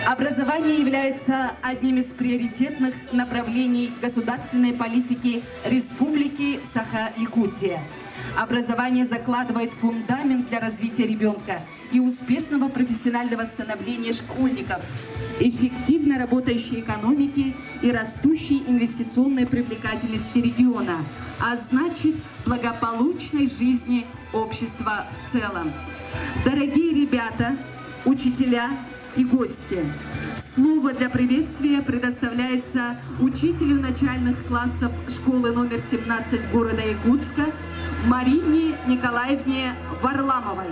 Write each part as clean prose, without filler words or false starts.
Образование является одним из приоритетных направлений государственной политики Республики Саха-Якутия. Образование закладывает фундамент для развития ребенка и успешного профессионального становления школьников, эффективно работающей экономики и растущей инвестиционной привлекательности региона, а значит, благополучной жизни общества в целом. Дорогие ребята, учителя и гости, слово для приветствия предоставляется учителю начальных классов школы номер 17 города Якутска Марине Николаевне Варламовой.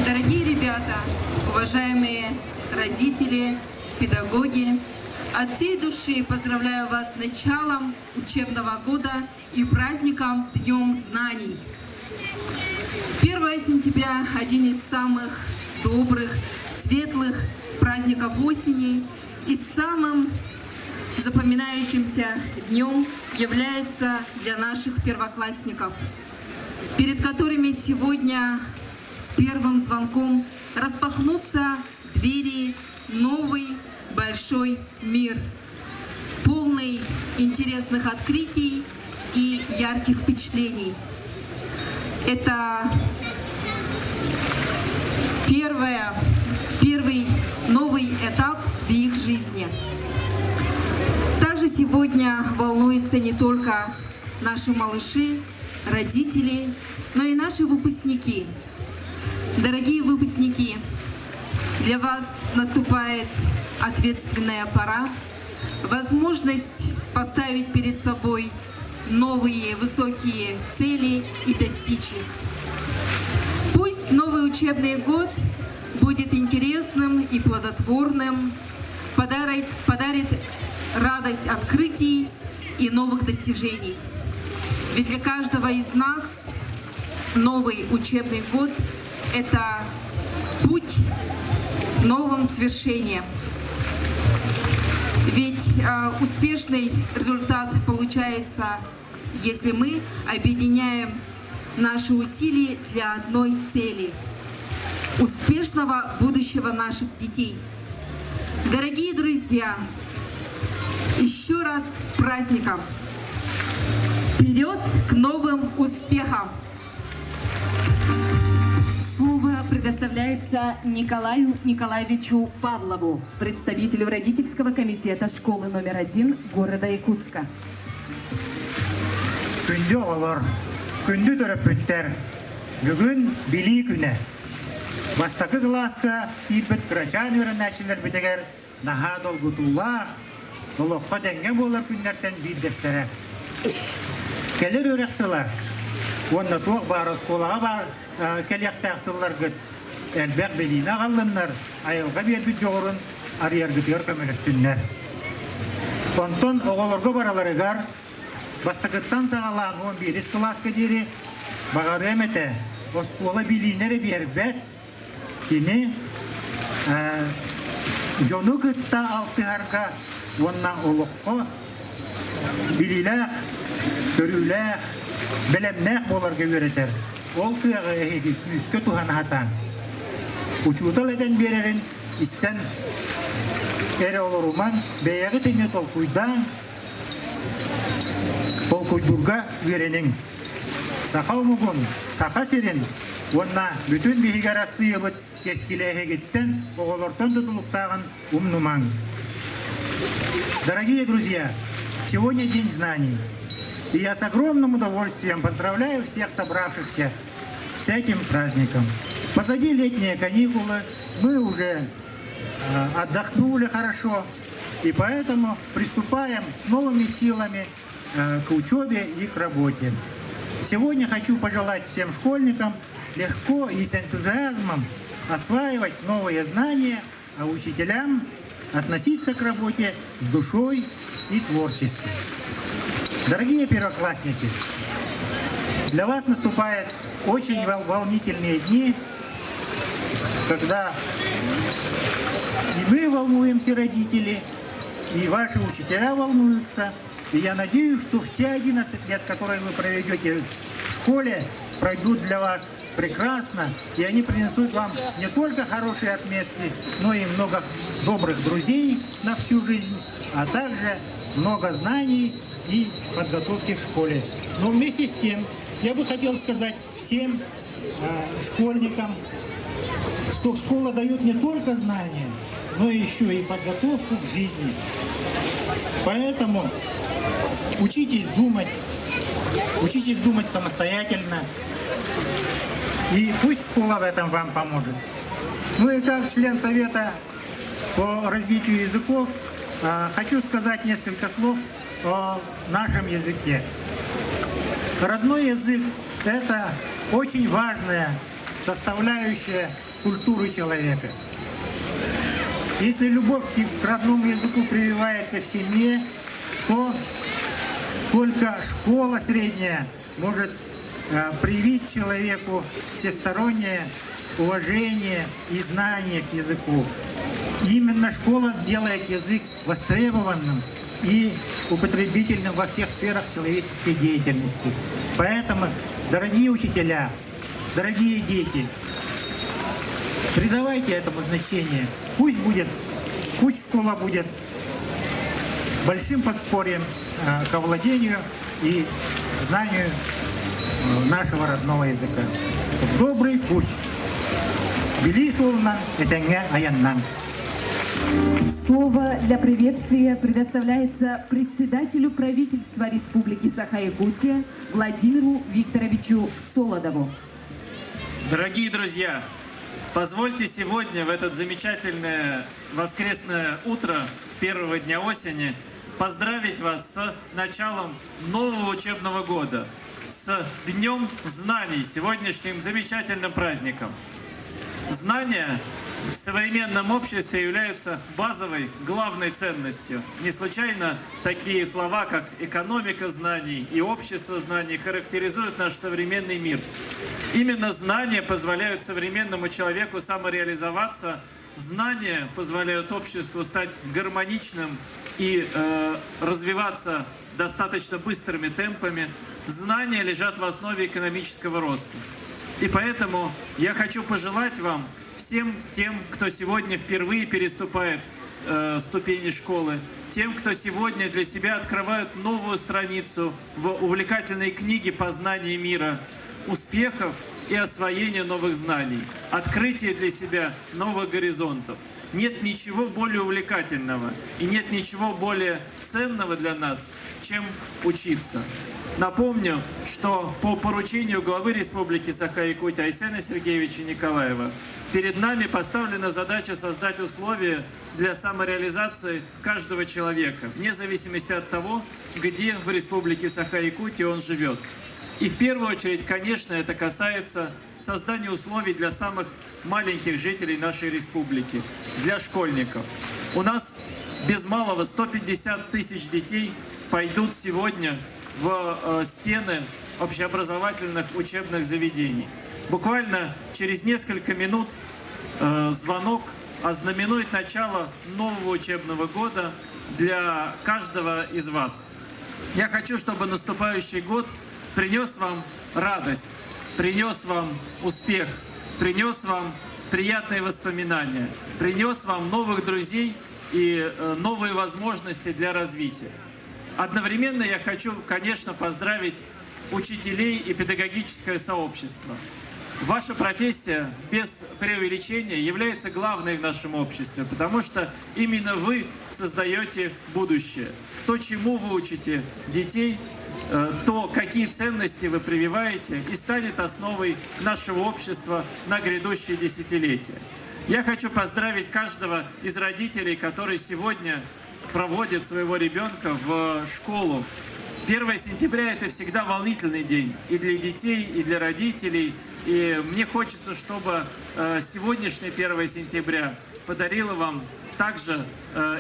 Дорогие ребята, уважаемые родители, педагоги, от всей души поздравляю вас с началом учебного года и праздником Днем Знаний. 1 сентября – один из самых добрых, светлых праздников осени, и самым запоминающимся днем является для наших первоклассников, перед которыми сегодня с первым звонком распахнутся двери новый большой мир, полный интересных открытий и ярких впечатлений. Это первый новый этап в их жизни. Также сегодня волнуются не только наши малыши, родители, но и наши выпускники. Дорогие выпускники, для вас наступает ответственная пора, возможность поставить перед собой новые высокие цели и достичь их. Пусть новый учебный год будет интересным и плодотворным, подарит радость открытий и новых достижений. Ведь для каждого из нас новый учебный год – это путь к новым свершениям. Ведь успешный результат получается, если мы объединяем наши усилия для одной цели – успешного будущего наших детей. Дорогие друзья, еще раз с праздником! Вперед к новым успехам! Слово предоставляется Николаю Николаевичу Павлову, представителю родительского комитета школы номер 1 города Якутска. Күнді олар, күнді төрөппүттер, бүгін били күні. Бастакы класска кирбет крачан өрәнәшілер бітегер, наға долгутуллах, долоққа дәңген болар күннәртен билдестері. Келер өрәқсілер, онна туақ бар, сколаға бар, келектәқсілер күт, әлбәқ белина қалынлар, айылға бербіт жоғырын, арьергітер көмелістінлер. Онтон оғылырғы бараларығар, бастакыттан сағалан 11 класска дері, бағар әмәті, оскола билинері бербәт, кені жону күтта алтығарға, онна олыққа билиләқ, көріләқ, білімнәқ боларға өретер. Ол күйіға әйгі күзгі туған хатан. Учутал әден берерін, істен әрі олыруман, бәйәгі тәне тол күйдан, тол күйдурға веренің. Сақа умығын, сақа серін, онна бүтін бейгара сыйыбыт кескілі әйгеттен оғылыртан тұтылықтағын умнуман. Дорогие друзья, сегодня День знаний. И я с огромным удовольствием поздравляю всех собравшихся с этим праздником. Позади летние каникулы, мы уже отдохнули хорошо, и поэтому приступаем с новыми силами к учебе и к работе. Сегодня хочу пожелать всем школьникам легко и с энтузиазмом осваивать новые знания, а учителям относиться к работе с душой и творчески. Дорогие первоклассники, для вас наступают очень волнительные дни, когда и мы волнуемся, родители, и ваши учителя волнуются. И я надеюсь, что все 11 лет, которые вы проведете в школе, пройдут для вас прекрасно, и они принесут вам не только хорошие отметки, но и много добрых друзей на всю жизнь, а также много знаний и подготовки к школе. Но вместе с тем, я бы хотел сказать всем школьникам, что школа дает не только знания, но еще и подготовку к жизни. Поэтому учитесь думать самостоятельно, и пусть школа в этом вам поможет. Ну и как член Совета по развитию языков, хочу сказать несколько слов о нашем языке. Родной язык – это очень важная составляющая культуры человека. Если любовь к родному языку прививается в семье, то только школа средняя может привить человеку всестороннее уважение и знание к языку. Именно школа делает язык востребованным и употребительным во всех сферах человеческой деятельности. Поэтому, дорогие учителя, дорогие дети, придавайте этому значение. Пусть школа будет большим подспорьем к овладению и знанию нашего родного языка. В добрый путь. Били сулнан, этенге аяннан. Слово для приветствия предоставляется председателю правительства Республики Саха-Якутия Владимиру Викторовичу Солодову. Дорогие друзья, позвольте сегодня, в это замечательное воскресное утро первого дня осени, поздравить вас с началом нового учебного года, с Днем Знаний, сегодняшним замечательным праздником. Знания в современном обществе являются базовой, главной ценностью. Не случайно такие слова, как экономика знаний и общество знаний, характеризуют наш современный мир. Именно знания позволяют современному человеку самореализоваться, знания позволяют обществу стать гармоничным и развиваться достаточно быстрыми темпами. Знания лежат в основе экономического роста. И поэтому я хочу пожелать вам, всем тем, кто сегодня впервые переступает ступени школы, тем, кто сегодня для себя открывает новую страницу в увлекательной книге «Познание мира», успехов и освоения новых знаний, открытия для себя новых горизонтов. Нет ничего более увлекательного и нет ничего более ценного для нас, чем учиться. Напомню, что по поручению главы Республики Саха-Якутия Айсена Сергеевича Николаева перед нами поставлена задача создать условия для самореализации каждого человека, вне зависимости от того, где в Республике Саха-Якутия он живет. И в первую очередь, конечно, это касается создания условий для самых маленьких жителей нашей республики, для школьников. У нас без малого 150 тысяч детей пойдут сегодня в стены общеобразовательных учебных заведений. Буквально через несколько минут звонок ознаменует начало нового учебного года для каждого из вас. Я хочу, чтобы наступающий год принес вам радость, принес вам успех, принес вам приятные воспоминания, принес вам новых друзей и новые возможности для развития. Одновременно я хочу, конечно, поздравить учителей и педагогическое сообщество. Ваша профессия, без преувеличения, является главной в нашем обществе, потому что именно вы создаете будущее. То, чему вы учите детей, то, какие ценности вы прививаете, и станет основой нашего общества на грядущие десятилетия. Я хочу поздравить каждого из родителей, который сегодня проводит своего ребенка в школу. 1 сентября – это всегда волнительный день и для детей, и для родителей. И мне хочется, чтобы сегодняшний 1 сентября подарило вам также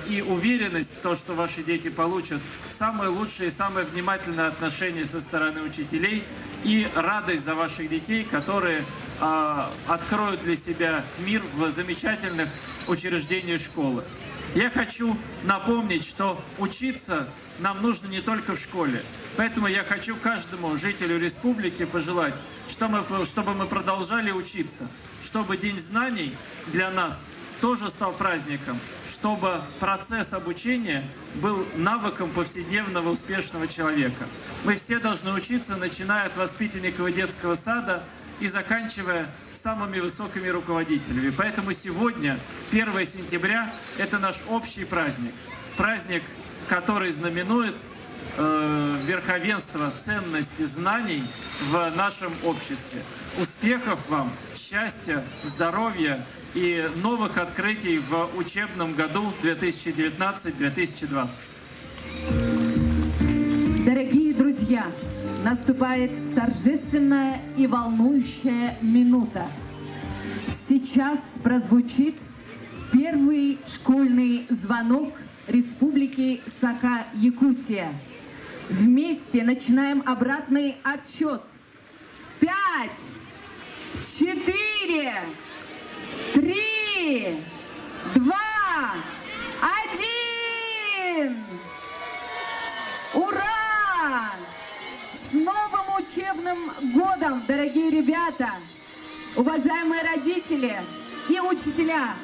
и уверенность в том, что ваши дети получат самые лучшие и самое внимательное отношение со стороны учителей и радость за ваших детей, которые откроют для себя мир в замечательных учреждениях школы. Я хочу напомнить, что учиться нам нужно не только в школе. Поэтому я хочу каждому жителю республики пожелать, чтобы мы продолжали учиться, чтобы День знаний для нас тоже стал праздником, чтобы процесс обучения был навыком повседневного успешного человека. Мы все должны учиться, начиная от воспитанников детского сада и заканчивая самыми высокими руководителями. Поэтому сегодня, 1 сентября, это наш общий праздник. Праздник, который знаменует верховенство ценностей знаний в нашем обществе. Успехов вам, счастья, здоровья и новых открытий в учебном году 2019-2020. Дорогие друзья, наступает торжественная и волнующая минута. Сейчас прозвучит первый школьный звонок Республики Саха-Якутия. Вместе начинаем обратный отсчет. 5, 4, 3, 2, 1. Ура! С новым учебным годом, дорогие ребята, уважаемые родители и учителя!